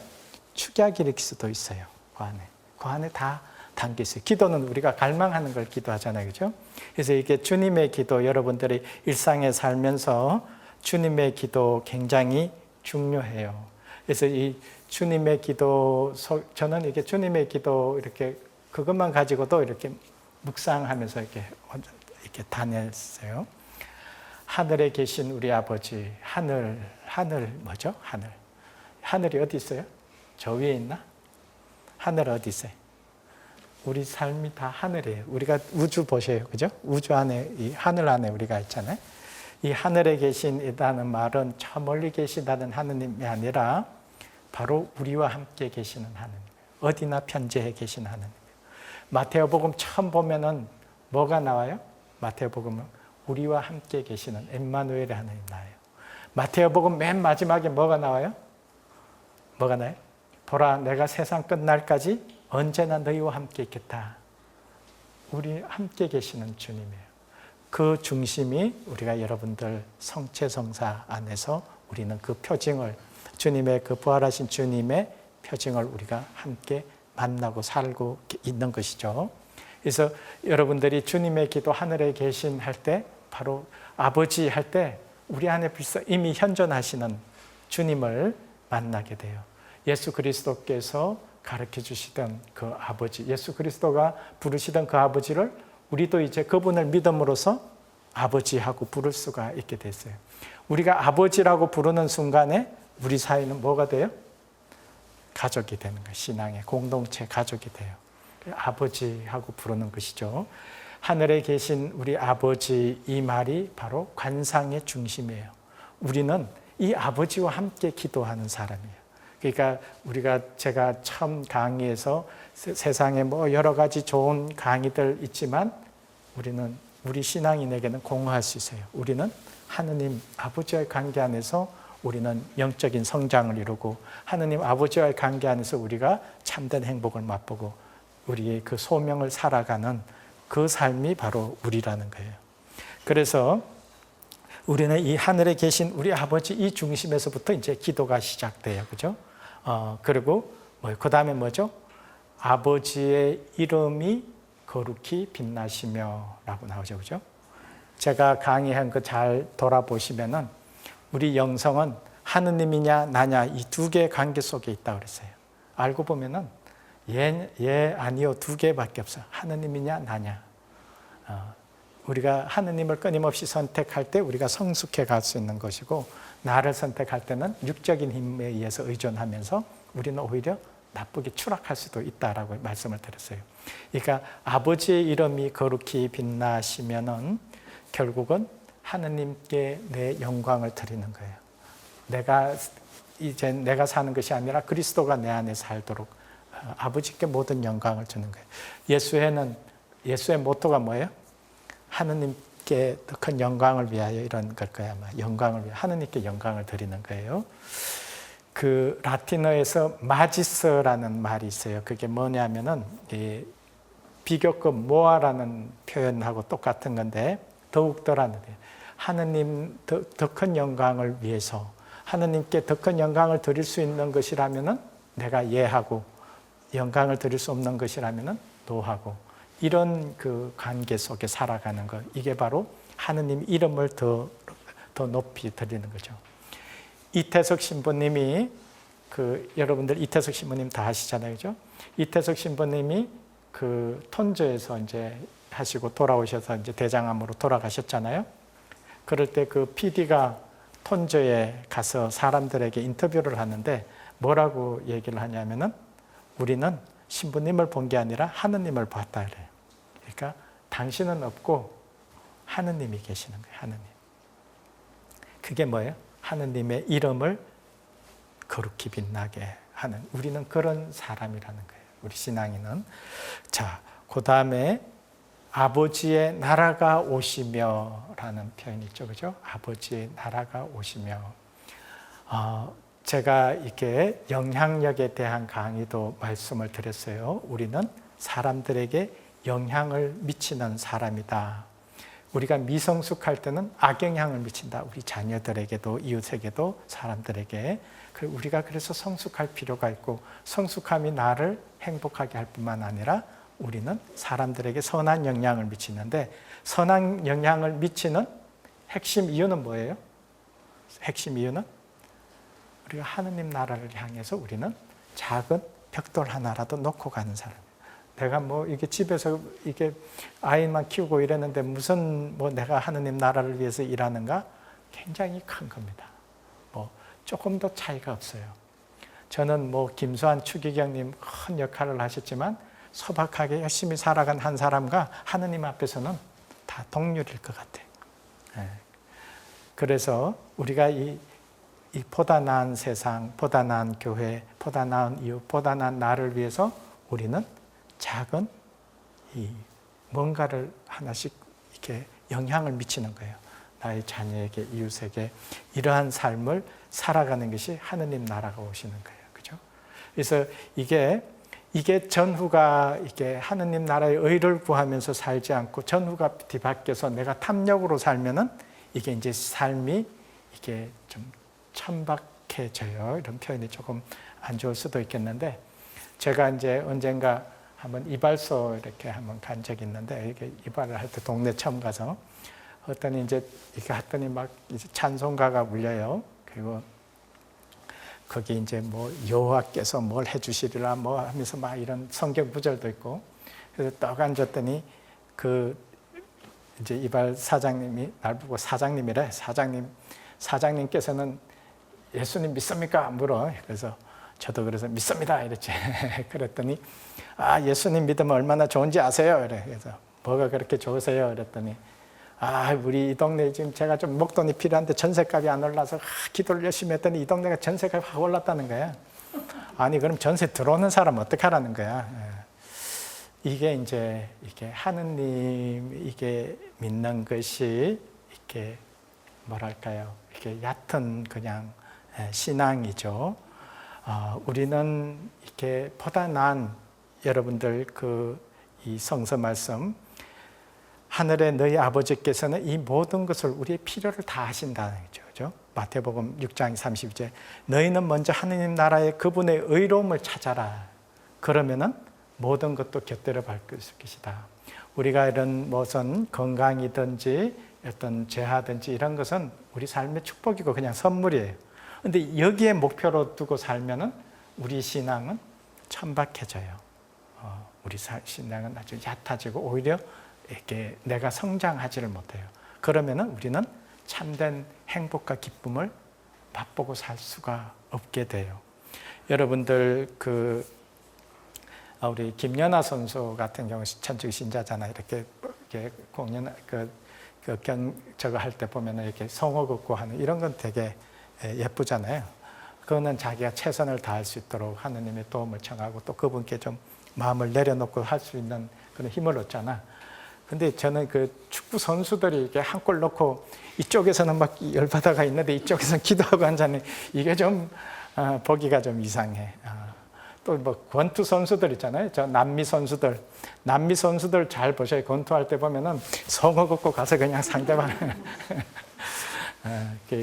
S1: 축약이 일으킬 수도 있어요. 그 안에 다 담겨 있어요. 기도는 우리가 갈망하는 걸 기도하잖아요. 그죠? 그래서 이게 주님의 기도, 여러분들이 일상에 살면서 주님의 기도 굉장히 중요해요. 그래서 이 주님의 기도, 저는 이게 주님의 기도 이렇게 그것만 가지고도 이렇게 묵상하면서 이렇게 다녔어요. 하늘에 계신 우리 아버지, 하늘 뭐죠? 하늘이 어디 있어요? 저 위에 있나? 하늘 어디 있어요? 우리 삶이 다 하늘이에요. 우리가 우주 보세요. 그죠? 우주 안에, 이 하늘 안에 우리가 있잖아요. 이 하늘에 계신이라는 말은 저 멀리 계시다는 하느님이 아니라 바로 우리와 함께 계시는 하느님. 어디나 편재해 계신 하느님. 마태오복음 처음 보면은 뭐가 나와요? 마태오복음은 우리와 함께 계시는 임마누엘의 하나님 나와요. 마태오복음 맨 마지막에 뭐가 나와요? 뭐가 나요? 보라, 내가 세상 끝날까지 언제나 너희와 함께 있겠다. 우리 함께 계시는 주님이에요. 그 중심이 우리가 여러분들 성체성사 안에서 우리는 그 표징을, 주님의 그 부활하신 주님의 표징을 우리가 함께 만나고 살고 있는 것이죠. 그래서 여러분들이 주님의 기도 하늘에 계신 할 때, 바로 아버지 할 때 우리 안에 벌써 이미 현존하시는 주님을 만나게 돼요. 예수 그리스도께서 가르쳐 주시던 그 아버지, 예수 그리스도가 부르시던 그 아버지를 우리도 이제 그분을 믿음으로써 아버지하고 부를 수가 있게 됐어요. 우리가 아버지라고 부르는 순간에 우리 사이는 뭐가 돼요? 가족이 되는 거예요. 신앙의 공동체 가족이 돼요. 아버지하고 부르는 것이죠. 하늘에 계신 우리 아버지, 이 말이 바로 관상의 중심이에요. 우리는 이 아버지와 함께 기도하는 사람이에요. 그러니까 제가 처음 강의에서 세상에 뭐 여러 가지 좋은 강의들 있지만 우리 신앙인에게는 공허할 수 있어요. 우리는 하느님 아버지와의 관계 안에서 우리는 영적인 성장을 이루고, 하느님 아버지와의 관계 안에서 우리가 참된 행복을 맛보고 우리의 그 소명을 살아가는 그 삶이 바로 우리라는 거예요. 그래서 우리는 이 하늘에 계신 우리 아버지 이 중심에서부터 이제 기도가 시작돼요. 그죠? 그리고 그 다음에 뭐죠? 아버지의 이름이 거룩히 빛나시며 라고 나오죠. 그죠? 제가 강의한 거 잘 돌아보시면은 우리 영성은 하느님이냐 나냐 이 두 개의 관계 속에 있다고 그랬어요. 알고 보면은 아니요 두 개밖에 없어요. 하느님이냐 나냐. 우리가 하느님을 끊임없이 선택할 때 우리가 성숙해 갈 수 있는 것이고, 나를 선택할 때는 육적인 힘에 의해서 의존하면서 우리는 오히려 나쁘게 추락할 수도 있다라고 말씀을 드렸어요. 그러니까 아버지의 이름이 거룩히 빛나시면은 결국은 하느님께 내 영광을 드리는 거예요. 내가 사는 것이 아니라 그리스도가 내 안에 살도록 아버지께 모든 영광을 주는 거예요. 예수의 모토가 뭐예요? 하느님께 더 큰 영광을 위하여 이런 걸 거야. 아마 영광을 위해 하느님께 영광을 드리는 거예요. 그 라틴어에서 마지스라는 말이 있어요. 그게 뭐냐면은 비교급 모아라는 표현하고 똑같은 건데 더욱더라는 거예요. 하느님 더 큰 영광을 위해서, 하느님께 더 큰 영광을 드릴 수 있는 것이라면은 내가 예하고, 영광을 드릴 수 없는 것이라면은 노하고, 이런 그 관계 속에 살아가는 것, 이게 바로 하느님 이름을 더 높이 드리는 거죠. 이태석 신부님이 여러분들 이태석 신부님 다 아시잖아요, 그죠? 이태석 신부님이 그 톤저에서 이제 하시고 돌아오셔서 이제 대장암으로 돌아가셨잖아요. 그럴 때 그 PD가 톤저에 가서 사람들에게 인터뷰를 하는데 뭐라고 얘기를 하냐면은 우리는 신부님을 본 게 아니라 하느님을 봤다 그래요. 그러니까 당신은 없고 하느님이 계시는 거예요. 하느님. 그게 뭐예요? 하느님의 이름을 거룩히 빛나게 하는, 우리는 그런 사람이라는 거예요. 우리 신앙인은. 자, 그 다음에 아버지의 나라가 오시며 라는 표현이 있죠. 그죠? 아버지의 나라가 오시며. 제가 이렇게 영향력에 대한 강의도 말씀을 드렸어요. 우리는 사람들에게 영향을 미치는 사람이다. 우리가 미성숙할 때는 악영향을 미친다. 우리 자녀들에게도, 이웃에게도, 사람들에게. 우리가 그래서 성숙할 필요가 있고, 성숙함이 나를 행복하게 할 뿐만 아니라 우리는 사람들에게 선한 영향을 미치는데, 선한 영향을 미치는 핵심 이유는 뭐예요? 핵심 이유는 우리가 하느님 나라를 향해서 우리는 작은 벽돌 하나라도 놓고 가는 사람. 내가 이게 집에서 이게 아이만 키우고 이랬는데 무슨 내가 하느님 나라를 위해서 일하는가? 굉장히 큰 겁니다. 조금 더 차이가 없어요. 저는 김수환 추기경님 큰 역할을 하셨지만 소박하게 열심히 살아간 한 사람과 하느님 앞에서는 다 동률일 것 같아요. 그래서 우리가 이 보다 나은 세상, 보다 나은 교회, 보다 나은 이웃, 보다 나은 나를 위해서 우리는 작은 이 뭔가를 하나씩 이렇게 영향을 미치는 거예요. 나의 자녀에게, 이웃에게 이러한 삶을 살아가는 것이 하느님 나라가 오시는 거예요. 그죠? 그래서 이게 전후가 이게 하느님 나라의 의를 구하면서 살지 않고 전후가 뒤바뀌어서 내가 탐욕으로 살면은 이게 이제 삶이 이게 좀 천박해져요. 이런 표현이 조금 안 좋을 수도 있겠는데, 제가 이제 언젠가 한번 이발소 이렇게 한번 간 적이 있는데, 이렇게 이발을 할 때 동네 처음 가서 어떤 이제 이렇게 했더니 막 이제 찬송가가 울려요. 그리고 거기 이제 뭐 여호와께서 뭘 해주시리라 뭐 하면서 막 이런 성경 구절도 있고, 그래서 떡 앉았더니 그 이제 이발 사장님이 날 보고 사장님이래. 사장님께서는 예수님 믿습니까? 물어. 그래서 저도 그래서 믿습니다 이랬지. 그랬더니 예수님 믿으면 얼마나 좋은지 아세요? 이래. 그래서 뭐가 그렇게 좋으세요? 그랬더니 우리 이 동네 지금 제가 좀 목돈이 필요한데 전세값이 안 올라서 기도를 열심히 했더니 이 동네가 전세값이 확 올랐다는 거야. 아니 그럼 전세 들어오는 사람 어떻게 하라는 거야? 이게 이제 이게 하느님 이게 믿는 것이 이렇게 뭐랄까요? 이게 얕은 그냥 신앙이죠. 우리는 이렇게 보다 나은 여러분들 이 성서 말씀, 하늘의 너희 아버지께서는 이 모든 것을 우리의 필요를 다 하신다는 거죠. 그죠? 마태복음 6장 32절. 너희는 먼저 하느님 나라의 그분의 의로움을 찾아라. 그러면은 모든 것도 곁들여 밟을 것이다. 우리가 이런 무슨 건강이든지 어떤 재하든지 이런 것은 우리 삶의 축복이고 그냥 선물이에요. 근데 여기에 목표로 두고 살면은 우리 신앙은 천박해져요. 우리 신앙은 아주 얕아지고 오히려 이렇게 내가 성장하지를 못해요. 그러면은 우리는 참된 행복과 기쁨을 맛보고 살 수가 없게 돼요. 여러분들 우리 김연아 선수 같은 경우 천주교 신자잖아요. 이렇게 공연 저거 할 때 보면은 이렇게 성호 긋고 하는 이런 건 되게 예쁘잖아요. 그거는 자기가 최선을 다할 수 있도록 하느님의 도움을 청하고 또 그분께 좀 마음을 내려놓고 할 수 있는 그런 힘을 얻잖아. 근데 저는 축구 선수들이 이렇게 한 골 넣고 이쪽에서는 막 열받아가 있는데 이쪽에서는 기도하고 앉았네. 이게 좀 보기가 좀 이상해. 또 뭐 권투 선수들 있잖아요. 저 남미 선수들 잘 보셔요. 권투할 때 보면은 성호 긋고 가서 그냥 상대방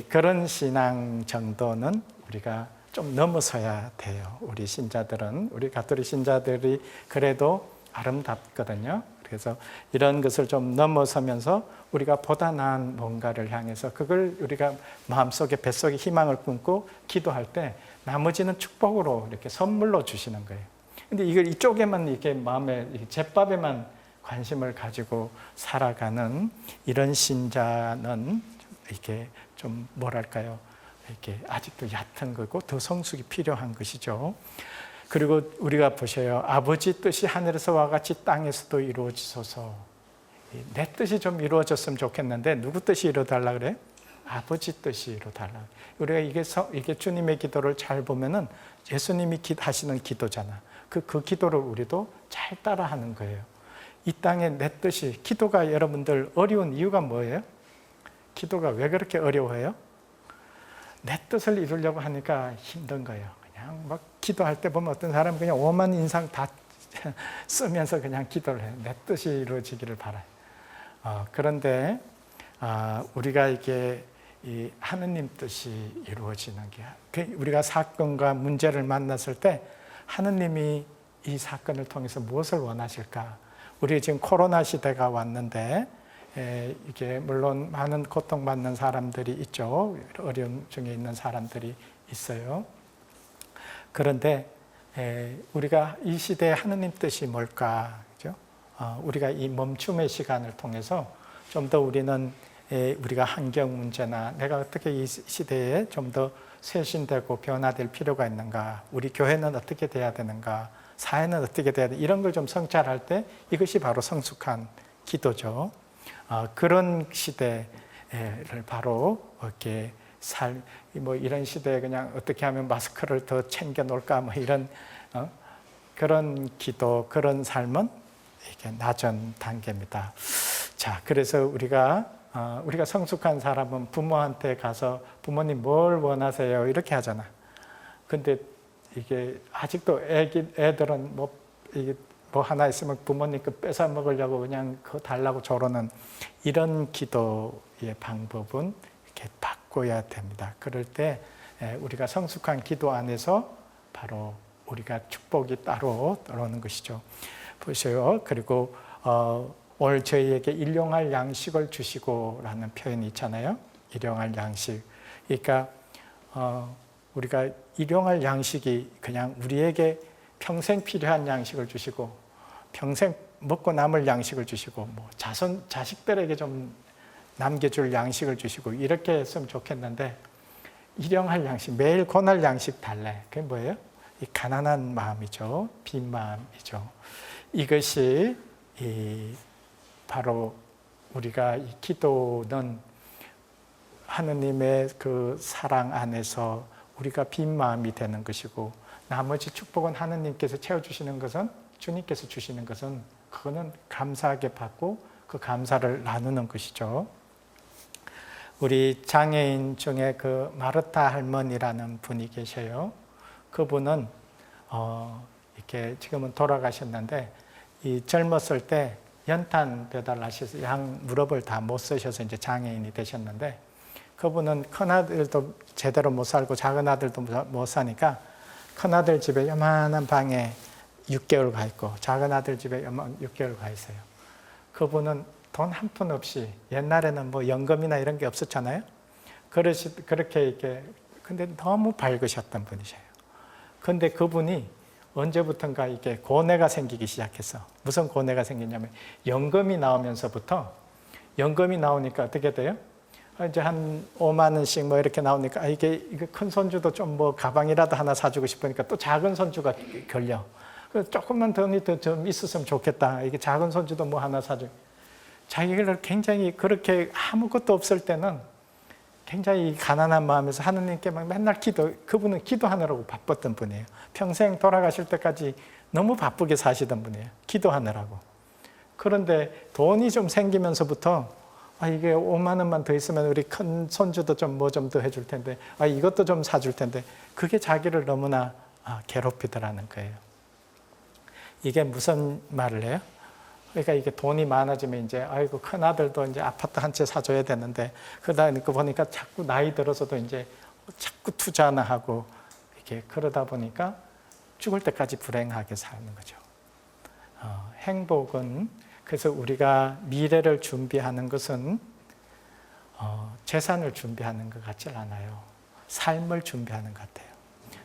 S1: 그런 신앙 정도는 우리가 좀 넘어서야 돼요. 우리 신자들은, 우리 가톨릭 신자들이 그래도 아름답거든요. 그래서 이런 것을 좀 넘어서면서 우리가 보다 나은 뭔가를 향해서 그걸 우리가 마음속에 뱃속에 희망을 품고 기도할 때 나머지는 축복으로 이렇게 선물로 주시는 거예요. 근데 이걸 이쪽에만 이렇게 마음에 제밥에만 관심을 가지고 살아가는 이런 신자는 이렇게 좀 뭐랄까요? 이렇게 아직도 얕은 거고 더 성숙이 필요한 것이죠. 그리고 우리가 보셔요. 아버지 뜻이 하늘에서와 같이 땅에서도 이루어지소서. 내 뜻이 좀 이루어졌으면 좋겠는데 누구 뜻이 이루어달라 그래? 아버지 뜻이 이루어달라. 우리가 이게 주님의 기도를 잘 보면은 예수님이 하시는 기도잖아. 그 기도를 우리도 잘 따라하는 거예요. 이 땅에 내 뜻이, 기도가 여러분들 어려운 이유가 뭐예요? 기도가 왜 그렇게 어려워요? 내 뜻을 이루려고 하니까 힘든 거예요. 그냥 막 기도할 때 보면 어떤 사람은 그냥 오만 인상 다 쓰면서 그냥 기도를 해요. 내 뜻이 이루어지기를 바라요. 그런데 우리가 이게 이 하느님 뜻이 이루어지는 게, 우리가 사건과 문제를 만났을 때 하느님이 이 사건을 통해서 무엇을 원하실까? 우리 지금 코로나 시대가 왔는데 이게 물론 많은 고통받는 사람들이 있죠. 어려움 중에 있는 사람들이 있어요. 그런데 우리가 이 시대의 하느님 뜻이 뭘까? 그죠? 우리가 이 멈춤의 시간을 통해서 좀 더 우리는 우리가 환경 문제나 내가 어떻게 이 시대에 좀 더 쇄신되고 변화될 필요가 있는가? 우리 교회는 어떻게 돼야 되는가? 사회는 어떻게 돼야 되는가? 이런 걸 좀 성찰할 때 이것이 바로 성숙한 기도죠. 그런 시대를 바로 이렇게 뭐 이런 시대에 그냥 어떻게 하면 마스크를 더 챙겨 놓을까 뭐 이런 그런 기도, 그런 삶은 이게 낮은 단계입니다. 자, 그래서 우리가 성숙한 사람은 부모한테 가서 부모님 뭘 원하세요? 이렇게 하잖아. 근데 이게 아직도 애들은 이게 뭐 하나 있으면 부모님 거 뺏어 먹으려고 그냥 그거 달라고 저러는 이런 기도의 방법은 이렇게 바꿔야 됩니다. 그럴 때 우리가 성숙한 기도 안에서 바로 우리가 축복이 따로 들어오는 것이죠. 보세요. 그리고 오늘 저희에게 일용할 양식을 주시고라는 표현이 있잖아요. 일용할 양식. 그러니까 우리가 일용할 양식이 그냥 우리에게 평생 필요한 양식을 주시고 평생 먹고 남을 양식을 주시고 뭐 자식들에게 좀 남겨줄 양식을 주시고 이렇게 했으면 좋겠는데 일용할 양식, 매일 권할 양식 달래. 그게 뭐예요? 이 가난한 마음이죠. 빈 마음이죠. 이것이 바로 우리가 이 기도는 하느님의 그 사랑 안에서 우리가 빈 마음이 되는 것이고 나머지 축복은 하느님께서 채워주시는 것은 주님께서 주시는 것은 그거는 감사하게 받고 그 감사를 나누는 것이죠. 우리 장애인 중에 그 마르타 할머니라는 분이 계셔요. 그분은 이렇게 지금은 돌아가셨는데 이 젊었을 때 연탄 배달하셔서 양 무릎을 다 못 쓰셔서 이제 장애인이 되셨는데 그분은 큰아들도 제대로 못 살고 작은 아들도 못 사니까 큰아들 집에 요만한 방에 6개월 가 있고 작은 아들 집에 6개월 가 있어요. 그분은 돈 한 푼 없이 옛날에는 뭐 연금이나 이런 게 없었잖아요. 그렇게 이렇게 근데 너무 밝으셨던 분이셔요. 근데 그분이 언제부턴가 이게 고뇌가 생기기 시작했어. 무슨 고뇌가 생기냐면 연금이 나오면서부터 연금이 나오니까 어떻게 돼요? 이제 한 5만 원씩 뭐 이렇게 나오니까 이게 큰 손주도 좀 뭐 가방이라도 하나 사주고 싶으니까 또 작은 손주가 걸려. 조금만 돈이 더 좀 있었으면 좋겠다. 이게 작은 손주도 뭐 하나 사주. 자기를 굉장히 그렇게 아무것도 없을 때는 굉장히 가난한 마음에서 하느님께 막 맨날 그분은 기도하느라고 바빴던 분이에요. 평생 돌아가실 때까지 너무 바쁘게 사시던 분이에요. 기도하느라고. 그런데 돈이 좀 생기면서부터 이게 5만 원만 더 있으면 우리 큰 손주도 좀 뭐 좀 더 해줄 텐데 이것도 좀 사줄 텐데 그게 자기를 너무나 괴롭히더라는 거예요. 이게 무슨 말을 해요? 그러니까 이게 돈이 많아지면 이제 아이고 큰 아들도 이제 아파트 한 채 사줘야 되는데 그러다 보니까 자꾸 나이 들어서도 이제 자꾸 투자나 하고 이렇게 그러다 보니까 죽을 때까지 불행하게 사는 거죠. 행복은 그래서 우리가 미래를 준비하는 것은 재산을 준비하는 것 같지 않아요. 삶을 준비하는 것 같아요.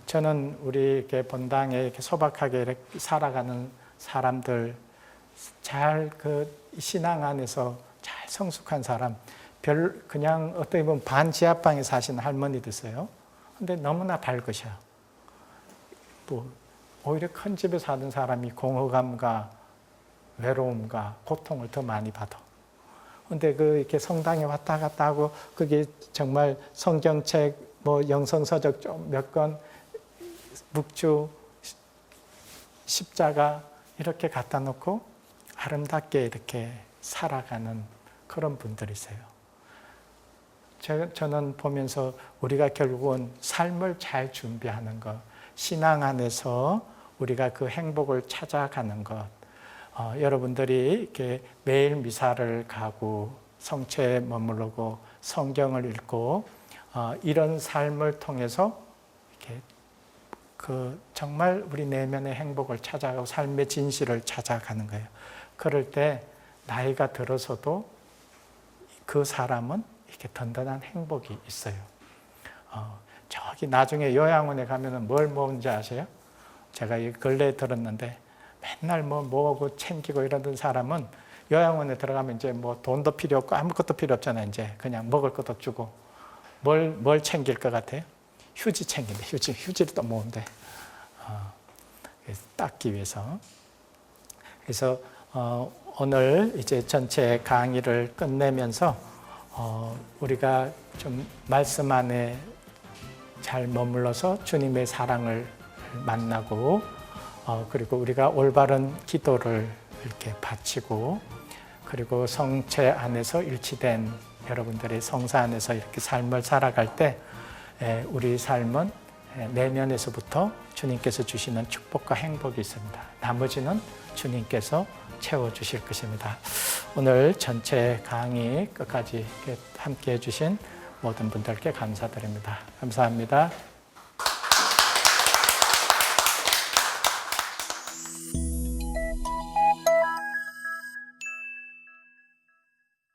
S1: 저는 우리 이렇게 본당에 이렇게 소박하게 이렇게 살아가는 사람들 잘 그 신앙 안에서 잘 성숙한 사람 그냥 어떻게 보면 반지하방에 사시는 할머니도 있어요. 근데 너무나 밝으셔. 뭐 오히려 큰 집에 사는 사람이 공허감과 외로움과 고통을 더 많이 받아. 근데 이렇게 성당에 왔다 갔다 하고 그게 정말 성경책 뭐 영성서적 좀 몇 권 묵주 십자가 이렇게 갖다 놓고 아름답게 이렇게 살아가는 그런 분들이 있어요. 저는 보면서 우리가 결국은 삶을 잘 준비하는 것, 신앙 안에서 우리가 그 행복을 찾아가는 것, 여러분들이 이렇게 매일 미사를 가고 성체에 머무르고 성경을 읽고 이런 삶을 통해서 이렇게 정말 우리 내면의 행복을 찾아가고 삶의 진실을 찾아가는 거예요. 그럴 때 나이가 들어서도 그 사람은 이렇게 든든한 행복이 있어요. 저기 나중에 요양원에 가면은 뭘 먹는지 아세요? 제가 이 근래에 들었는데 맨날 뭐고 챙기고 이러던 사람은 요양원에 들어가면 이제 뭐 돈도 필요 없고 아무것도 필요 없잖아요. 이제 그냥 먹을 것도 주고 뭘 챙길 것 같아요? 휴지 챙긴대. 휴지를 또 모은대. 닦기 위해서. 그래서 오늘 이제 전체 강의를 끝내면서 우리가 좀 말씀 안에 잘 머물러서 주님의 사랑을 만나고 그리고 우리가 올바른 기도를 이렇게 바치고 그리고 성체 안에서 일치된 여러분들의 성사 안에서 이렇게 삶을 살아갈 때 우리 삶은 내면에서부터 주님께서 주시는 축복과 행복이 있습니다. 나머지는 주님께서 채워주실 것입니다. 오늘 전체 강의 끝까지 함께 해주신 모든 분들께 감사드립니다. 감사합니다.